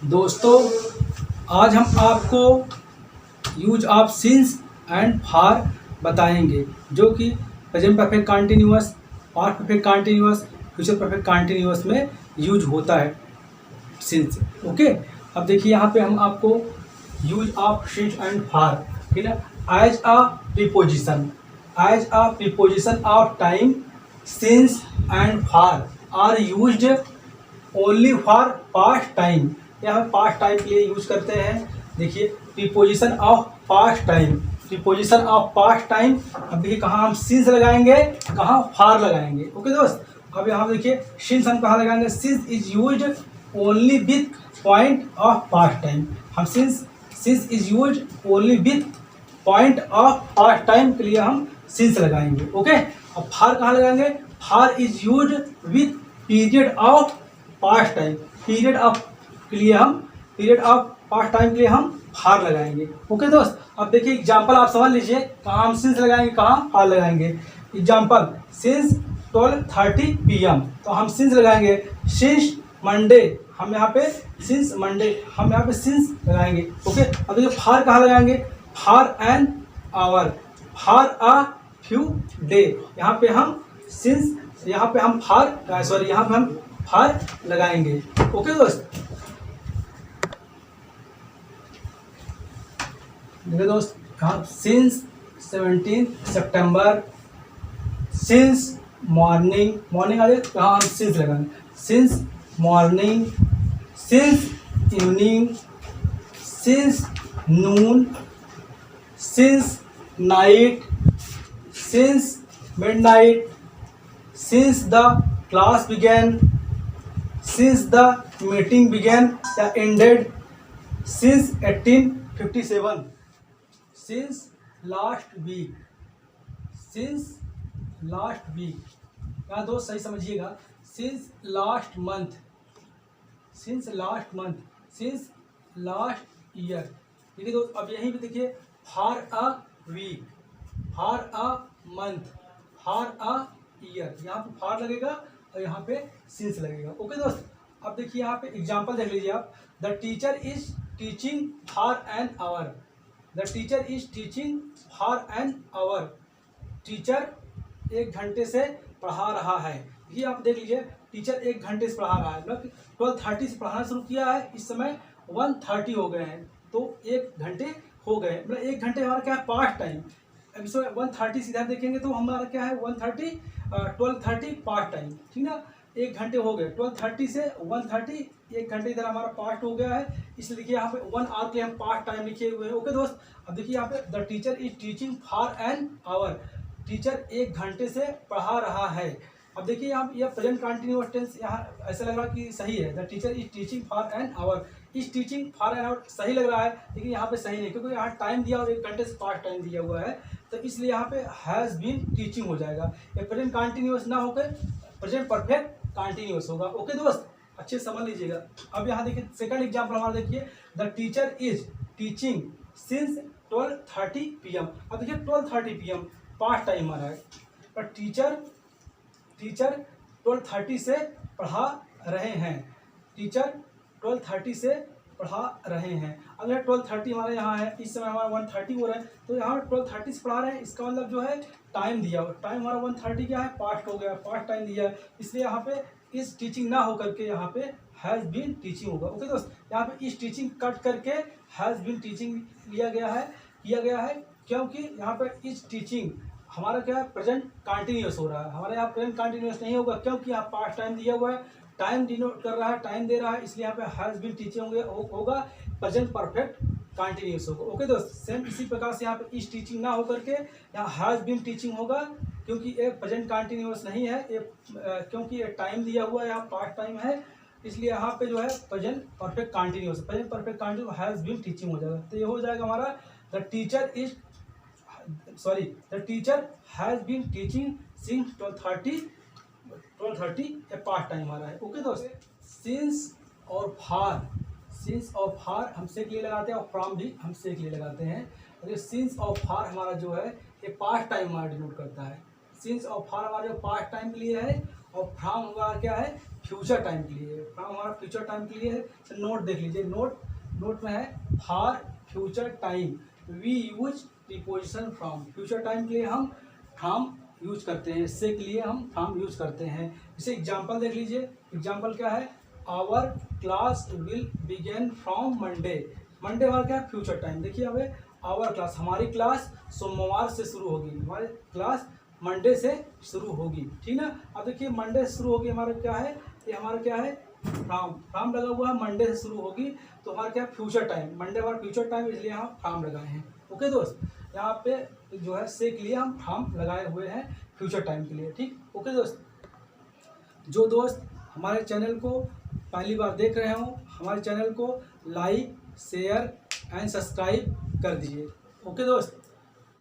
दोस्तों, आज हम आपको यूज ऑफ सिंस एंड फार बताएंगे, जो कि present perfect continuous, past perfect continuous, future perfect continuous में यूज होता है सिंस। ओके, अब देखिए यहाँ पे हम आपको use of since and for, ठीक है। As a preposition, as a preposition of time, since and for are used only for past time. यहाँ पास्ट टाइम के लिए यूज करते हैं। देखिए, preposition of past time, preposition of past time. अब देखिए कहाँ हम सिंस लगाएंगे, कहाँ फार लगाएंगे। ओके दोस्त, अब यहाँ देखिए सिंस हम कहाँ लगाएंगे। Since is used only with point of past time. हम since is used only with point of past time के लिए हम सिंस लगाएंगे। ओके, अब फार कहाँ लगाएंगे। Far is used with period of past time, period of के लिए हम पीरियड ऑफ पास्ट टाइम के लिए हम फार लगाएंगे। ओके दोस्त, अब देखिए एग्जांपल आप समझ लीजिए, कहाँ हम सिंस लगाएंगे, कहाँ फार लगाएंगे। एग्जांपल, सिंस 12:30 PM, तो हम सिंस लगाएंगे। सिंस मंडे, हम यहाँ पे सिंस मंडे, हम यहाँ पे सिंस लगाएंगे। ओके, अब देखिए फार कहाँ लगाएंगे। For an hour, for a few day, यहाँ पे हम सिंस, यहाँ पे हम फार, सॉरी यहाँ पे हम फार लगाएंगे। ओके दोस्त, देखिए दोस्त, कहाँ सिंस 17 सितंबर, सिंस मॉर्निंग, मॉर्निंग आ जाए कहाँ हम सिंस लगाएंगे। Since morning, since evening, since noon, since night, since midnight, since the class began, since the meeting began या ended, since 1857, since last week, since last week. यहाँ दोस्त सही समझिएगा। Since last month, since last month, since last year. ठीक है दोस्त, अब यहीं पे देखिए for a week, for a month, for a year, यहाँ पे फॉर लगेगा और यहाँ पे सिंस लगेगा। ओके दोस्त, अब देखिए यहाँ पे एग्जांपल देख लीजिए आप। The teacher is teaching for an hour, the teacher is teaching for an hour, teacher 1 घंटे से पढ़ा रहा है। ये आप देख लीजिए, टीचर 1 घंटे से पढ़ा रहा है, मतलब 12:30 से पढ़ाना शुरू किया है, इस समय 1:30 हो गए हैं, तो 1 घंटे हो गए, मतलब 1 घंटे हमारा क्या है, पास्ट टाइम। अब इसमें 1:30 सीधा देखेंगे तो हमारा क्या है, 12:30 पास्ट टाइम, ठीक ना। 1 घंटे हो गए, 12:30 से 1:30, 1 घंटे इधर हमारा पास्ट हो गया है, इसलिए देखिए यहाँ पे 1 आवर के हम पास्ट टाइम लिखे हुए हैं। ओके दोस्त, अब देखिए यहाँ पे the teacher is teaching for an hour, teacher 1 घंटे से पढ़ा रहा है। अब देखिए यहाँ यह प्रेजेंट कंटिन्यूअस टेंस, यहाँ ऐसा लग रहा है कि सही है। The teacher is teaching for an hour, is teaching for an hour सही लग रहा है, लेकिन यहाँ पे सही नहीं, क्योंकि यहाँ टाइम दिया और 1 घंटे से पास्ट टाइम दिया हुआ है, तो इसलिए यहाँ पे हैज़ बीन टीचिंग हो जाएगा। ये प्रेजेंट कंटिन्यूअस ना होकर प्रेजेंट परफेक्ट कंटिन्यूअस होगा। ओके दोस्त, अच्छे समझ लीजिएगा। अब यहाँ देखिए सेकंड एग्जाम्पल हमारा देखिए, the teacher is teaching since 12:30 PM। अब देखिए 12:30 PM पास्ट टाइम आ रहा है, पर टीचर 12:30 से पढ़ा रहे हैं, टीचर 12:30 से पढ़ा रहे हैं। अगर 12:30 हमारे यहाँ है, इस समय हमारा 1:30 हो रहा है, तो यहाँ 12:30 से पढ़ा रहे हैं, इसका मतलब जो है टाइम दिया हुआ, टाइम हमारा 1:30 क्या है, पास्ट हो गया, पास्ट टाइम दिया है, इसलिए यहाँ पे इस टीचिंग ना हो करके यहाँ पे हैज़ बीन टीचिंग होगा। ओके दोस्त, यहाँ पे इस टीचिंग कट करके हैज़ बीन टीचिंग लिया गया है, किया गया है, क्योंकि यहाँ पे इस टीचिंग हमारा क्या है, प्रेजेंट कंटिन्यूअस हो रहा है, हमारे यहाँ प्रेजेंट कंटिन्यूअस नहीं होगा, क्योंकि यहाँ पास्ट टाइम दिया हुआ है, टाइम डिनोट कर रहा है, टाइम दे रहा है, इसलिए यहाँ पे हैज़ बीन टीचिंग होगा, प्रेजेंट परफेक्ट कंटिन्यूअस होगा। ओके दोस्त, सेम इसी प्रकार से यहाँ पे इस टीचिंग ना होकर के यहाँ हैज़ बीन टीचिंग होगा, क्योंकि ये प्रेजेंट कंटिन्यूअस नहीं है, ये क्योंकि ये टाइम दिया हुआ है, यहाँ पास्ट टाइम है, इसलिए यहाँ पे जो है present perfect continuous, present perfect continuous has been teaching हो जाएगा। तो ये हो जाएगा हमारा the teacher is, sorry, the teacher has been teaching since 12:30 a past time आ रहा है। ओके दोस्त, सिंस और फार, सिंस और फार हम से के लिए लगाते हैं और फ्रॉम भी हम से के लिए लगाते हैं। और सिंस और फार हमारा जो है ये पास्ट टाइम हमारा डिनोट करता है। सिंस और फार हमारे जो पास्ट टाइम के लिए है और फ्रॉम हमारा क्या है, फ्यूचर टाइम के लिए। फ्रॉम हमारा फ्यूचर टाइम के लिए है। तो नोट देख लीजिए, नोट में है for future time we use preposition from. Future time के लिए हम फ्रॉम यूज करते हैं, इससे के लिए हम फ्रॉम यूज करते हैं। इसे एग्जाम्पल देख लीजिए, एग्जाम्पल क्या है, our class will begin from Monday. Monday हमारा क्या है, फ्यूचर टाइम। देखिए अब आवर क्लास, हमारी क्लास सोमवार से शुरू होगी, हमारी क्लास मंडे से शुरू होगी, ठीक ना। अब देखिए मंडे से शुरू होगी, हमारा क्या है, ये हमारा क्या है, फ्रॉम लगा हुआ है, मंडे से शुरू होगी, तो हमारा क्या फ्यूचर टाइम, मंडे हमारा फ्यूचर टाइम, इसलिए हम फ्रॉम लगाए हैं। ओके दोस्त, यहाँ पे जो है से के लिए हम फ्रॉम लगाए हुए हैं फ्यूचर टाइम के लिए, ठीक। ओके दोस्त, जो दोस्त हमारे चैनल को पहली बार देख रहे हो, हमारे चैनल को लाइक शेयर एंड सब्सक्राइब कर दीजिए। ओके दोस्त।